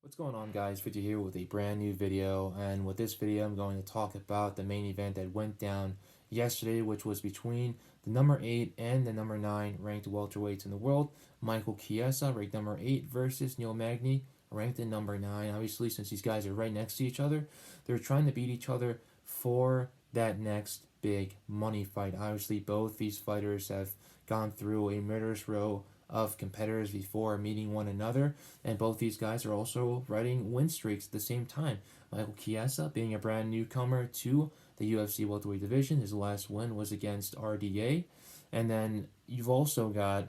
What's going on, guys? Fitty here with a brand new video, and with this video I'm going to talk about the main event that went down yesterday, which was between the number 8 and the number 9 ranked welterweights in the world. Michael Chiesa, ranked number 8, versus Neil Magny, ranked at number 9. Obviously, since these guys are right next to each other, they're trying to beat each other for that next big money fight. Obviously, both these fighters have gone through a murderous row of competitors before meeting one another, and both these guys are also riding win streaks at the same time. Michael Chiesa, being a brand newcomer to the UFC welterweight division, his last win was against RDA, and then you've also got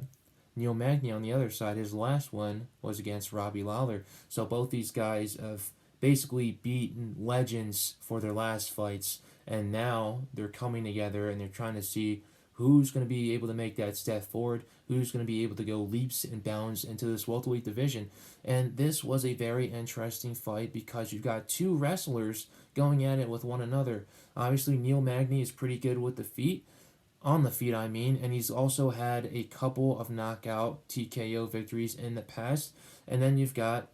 Neil Magny on the other side. His last win was against Robbie Lawler. So both these guys have basically beaten legends for their last fights, and now they're coming together and they're trying to see who's going to be able to make that step forward, who's going to be able to go leaps and bounds into this welterweight division. And this was a very interesting fight because you've got two wrestlers going at it with one another. Obviously, Neil Magny is pretty good with the feet, on the feet, I mean, and he's also had a couple of knockout TKO victories in the past. And then you've got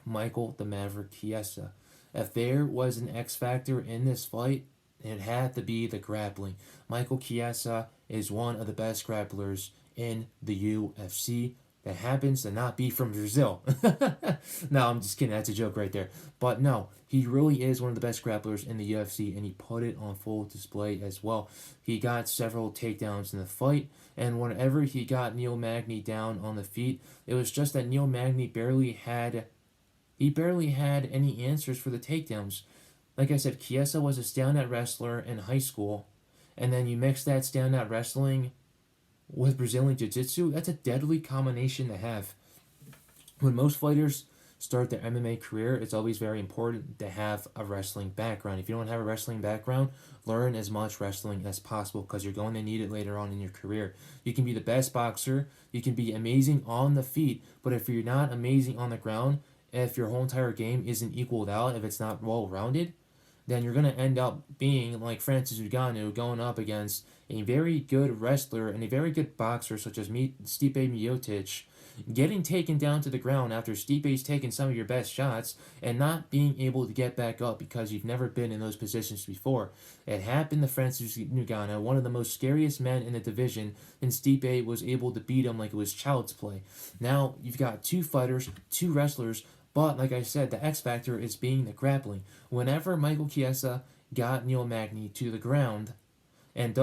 Michael the Maverick Chiesa. If there was an X factor in this fight, it had to be the grappling. Michael Chiesa is one of the best grapplers in the UFC that happens to not be from Brazil. No, I'm just kidding. That's a joke right there. But no, he really is one of the best grapplers in the UFC, and he put it on full display as well. He got several takedowns in the fight, and whenever he got Neil Magny down on the feet, it was just that Neil Magny barely had any answers for the takedowns. Like I said, Chiesa was a stand-up wrestler in high school, and then you mix that stand-up wrestling with Brazilian Jiu-Jitsu. That's a deadly combination to have. When most fighters start their MMA career, it's always very important to have a wrestling background. If you don't have a wrestling background, learn as much wrestling as possible because you're going to need it later on in your career. You can be the best boxer, you can be amazing on the feet, but if you're not amazing on the ground, if your whole entire game isn't equaled out, if it's not well-rounded, then you're going to end up being like Francis Ngannou going up against a very good wrestler and a very good boxer such as Stipe Miocic, getting taken down to the ground after Stipe's taken some of your best shots and not being able to get back up because you've never been in those positions before. It happened to Francis Ngannou, one of the most scariest men in the division, and Stipe was able to beat him like it was child's play. Now you've got two fighters, two wrestlers, but like I said, the X factor is being the grappling. Whenever Michael Chiesa got Neil Magny to the ground, and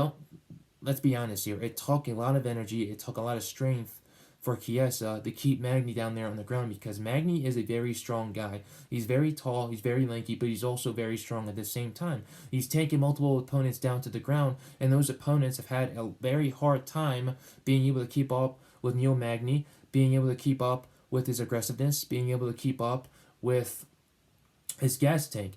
let's be honest here, it took a lot of energy, it took a lot of strength for Chiesa to keep Magny down there on the ground because Magny is a very strong guy. He's very tall, he's very lanky, but he's also very strong at the same time. He's taken multiple opponents down to the ground, and those opponents have had a very hard time being able to keep up with Neil Magny, being able to keep up with his aggressiveness, being able to keep up with his gas tank.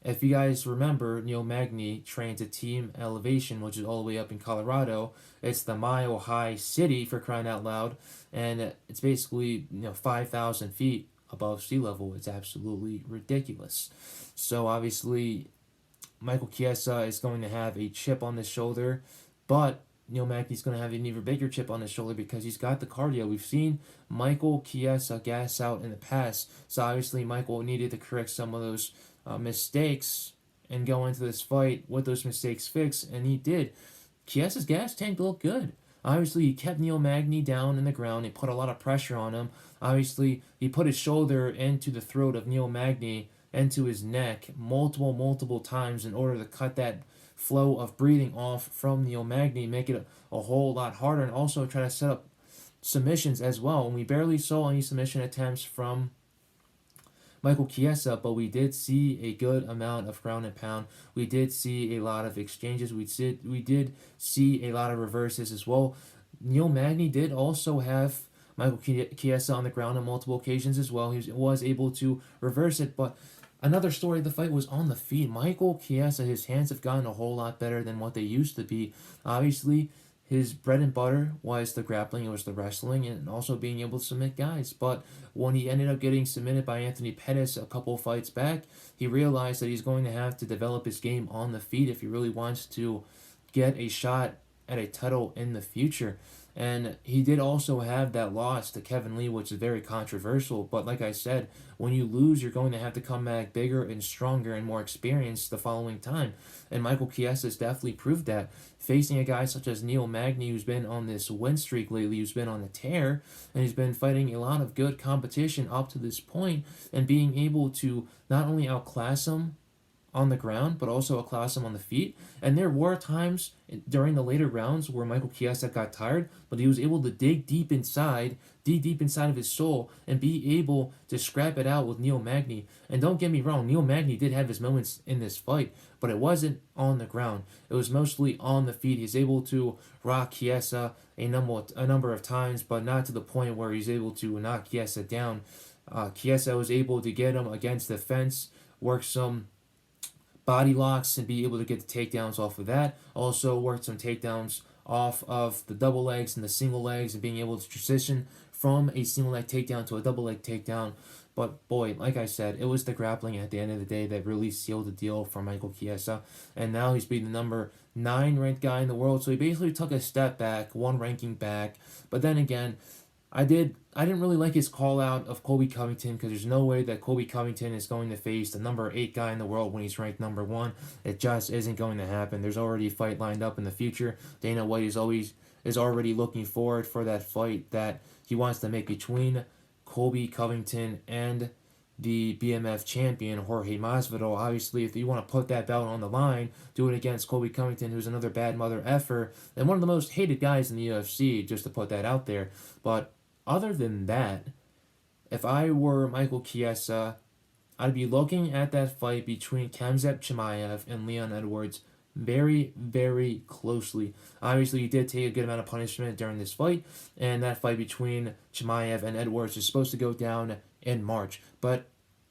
If you guys remember, Neil Magny trains at Team Elevation, which is all the way up in Colorado. It's the Mile High City, for crying out loud, and it's basically 5,000 feet above sea level. It's absolutely ridiculous. So obviously, Michael Chiesa is going to have a chip on his shoulder, but Neil Magny's going to have an even bigger chip on his shoulder because he's got the cardio. We've seen Michael Chiesa gas out in the past, so obviously Michael needed to correct some of those mistakes and go into this fight with those mistakes fixed, and he did. Chiesa's gas tank looked good. Obviously, he kept Neil Magny down in the ground. He put a lot of pressure on him. Obviously, he put his shoulder into the throat of Neil Magny, into his neck, multiple times in order to cut that flow of breathing off from Neil Magny, make it a whole lot harder, and also try to set up submissions as well. And we barely saw any submission attempts from Michael Chiesa, but we did see a good amount of ground and pound. We did see a lot of exchanges. We did see a lot of reverses as well. Neil Magny did also have Michael Chiesa on the ground on multiple occasions as well. He was able to reverse it, but another story of the fight was on the feet. Michael Chiesa, his hands have gotten a whole lot better than what they used to be. Obviously, his bread and butter was the grappling, it was the wrestling, and also being able to submit guys. But when he ended up getting submitted by Anthony Pettis a couple fights back, he realized that he's going to have to develop his game on the feet if he really wants to get a shot at a title in the future. And he did also have that loss to Kevin Lee, which is very controversial. But like I said, when you lose, you're going to have to come back bigger and stronger and more experienced the following time. And Michael Chiesa has definitely proved that. Facing a guy such as Neil Magny, who's been on this win streak lately, who's been on a tear, and he's been fighting a lot of good competition up to this point, and being able to not only outclass him on the ground, but also outclass him on the feet. And there were times during the later rounds where Michael Chiesa got tired, but he was able to dig deep inside of his soul, and be able to scrap it out with Neil Magny. And don't get me wrong, Neil Magny did have his moments in this fight, but it wasn't on the ground. It was mostly on the feet. He's able to rock Chiesa a number of times, but not to the point where he's able to knock Chiesa down. Chiesa was able to get him against the fence, work some body locks, and be able to get the takedowns off of that. Also worked some takedowns off of the double legs and the single legs, and being able to transition from a single leg takedown to a double leg takedown. But boy, like I said, it was the grappling at the end of the day that really sealed the deal for Michael Chiesa. And now he's being the number 9 ranked guy in the world. So he basically took a step back, one ranking back. But then again, I didn't really like his call out of Colby Covington, because there's no way that Colby Covington is going to face the number 8 guy in the world when he's ranked number 1. It just isn't going to happen. There's already a fight lined up in the future. Dana White is already looking forward for that fight that he wants to make between Colby Covington and the BMF champion Jorge Masvidal. Obviously, if you want to put that belt on the line, do it against Colby Covington, who's another bad mother effer and one of the most hated guys in the UFC, just to put that out there. But other than that, if I were Michael Chiesa, I'd be looking at that fight between Khamzat Chimaev and Leon Edwards very, very closely. Obviously, he did take a good amount of punishment during this fight, and that fight between Chimaev and Edwards is supposed to go down in March. But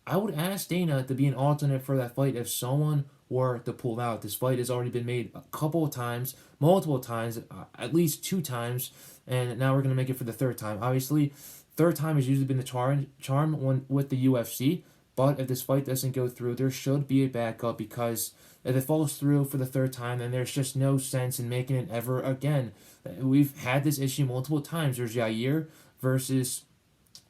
I would ask Dana to be an alternate for that fight if someone were to pull out. This fight has already been made a couple of times, multiple times, at least 2 times, and now we're going to make it for the 3rd time. Obviously, 3rd time has usually been the charm with the UFC, but if this fight doesn't go through, there should be a backup, because if it falls through for the 3rd time, then there's just no sense in making it ever again. We've had this issue multiple times. There's Yair versus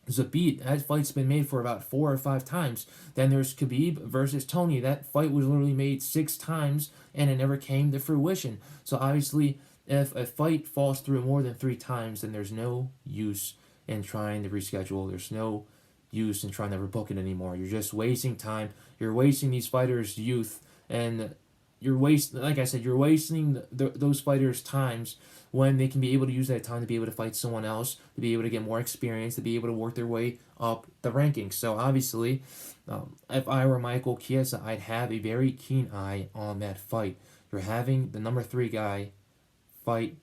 Zabit. That fight's been made for about 4 or 5 times. Then there's Khabib versus Tony. That fight was literally made 6 times, and it never came to fruition. So obviously, if a fight falls through more than 3 times, then there's no use in trying to reschedule. There's no use in trying to rebook it anymore. You're just wasting time. You're wasting these fighters' youth, and like I said, you're wasting those fighters' times when they can be able to use that time to be able to fight someone else, to be able to get more experience, to be able to work their way up the rankings. So obviously, if I were Michael Chiesa, I'd have a very keen eye on that fight. You're having the number 3 guy fight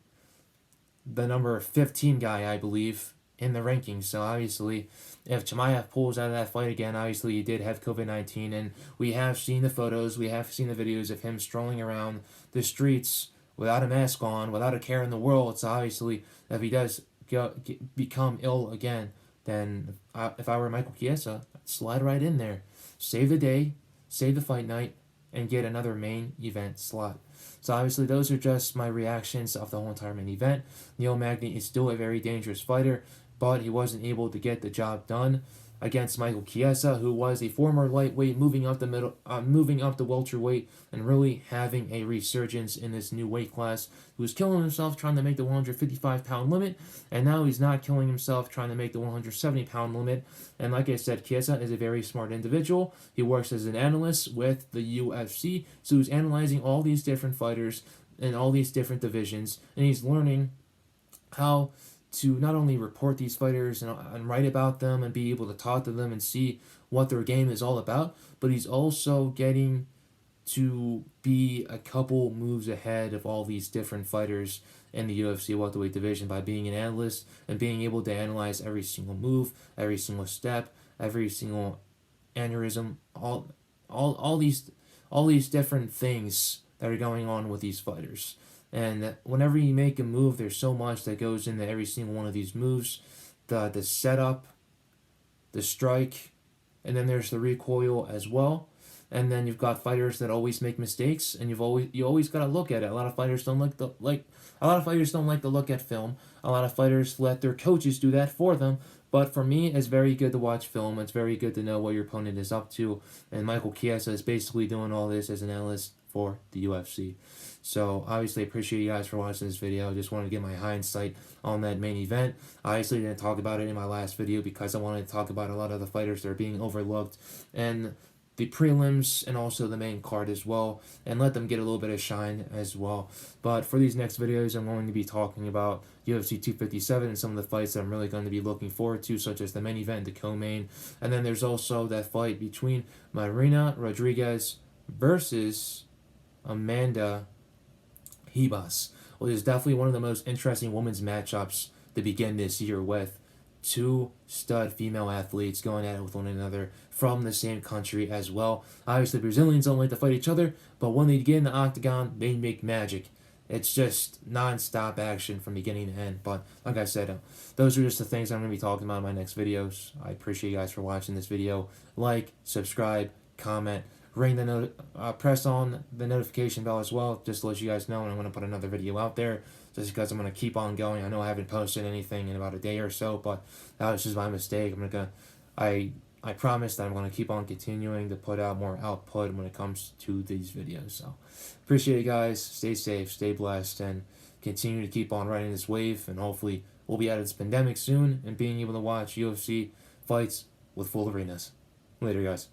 the number 15 guy, I believe, in the rankings. So obviously, if Chimaev pulls out of that fight again, obviously he did have COVID-19, and we have seen the photos, we have seen the videos of him strolling around the streets without a mask on, without a care in the world. So obviously, if he does become ill again, then if I were Michael Chiesa, I'd slide right in there, save the day, save the fight night, and get another main event slot. So obviously, those are just my reactions of the whole entire main event. Neil Magny is still a very dangerous fighter, but he wasn't able to get the job done against Michael Chiesa, who was a former lightweight, moving up the welterweight, and really having a resurgence in this new weight class. He was killing himself trying to make the 155-pound limit, and now he's not killing himself trying to make the 170-pound limit. And like I said, Chiesa is a very smart individual. He works as an analyst with the UFC, so he's analyzing all these different fighters in all these different divisions, and he's learning how to not only report these fighters and write about them and be able to talk to them and see what their game is all about, but he's also getting to be a couple moves ahead of all these different fighters in the UFC welterweight division by being an analyst and being able to analyze every single move, every single step, every single aneurysm, all these different things that are going on with these fighters. And whenever you make a move, there's so much that goes into every single one of these moves. The setup, the strike, and then there's the recoil as well. and then you've got fighters that always make mistakes, and you always got to look at it. A lot of fighters don't like to look at film. A lot of fighters let their coaches do that for them. But for me, it's very good to watch film. It's very good to know what your opponent is up to. And Michael Chiesa is basically doing all this as an analyst for the UFC. So obviously, I appreciate you guys for watching this video. I just wanted to get my hindsight on that main event. I obviously didn't talk about it in my last video because I wanted to talk about a lot of the fighters that are being overlooked and the prelims and also the main card as well, and let them get a little bit of shine as well. But for these next videos, I'm going to be talking about UFC 257 and some of the fights that I'm really going to be looking forward to, such as the main event, the co-main, and then there's also that fight between Marina Rodriguez versus Amanda Ribas, which is definitely one of the most interesting women's matchups to begin this year with. Two stud female athletes going at it with one another from the same country as well. Obviously, Brazilians don't like to fight each other, but when they get in the octagon, they make magic. It's just non-stop action from beginning to end. But like I said, those are just the things I'm going to be talking about in my next videos. I appreciate you guys for watching this video. Like, subscribe, comment, press on the notification bell as well, just to let you guys know when I'm going to put another video out there, just because I'm going to keep on going. I know I haven't posted anything in about a day or so, but that was just my mistake. I promise that I'm going to keep on continuing to put out more output when it comes to these videos. So appreciate you guys. Stay safe, stay blessed, and continue to keep on riding this wave, and hopefully we'll be out of this pandemic soon and being able to watch UFC fights with full arenas. Later, guys.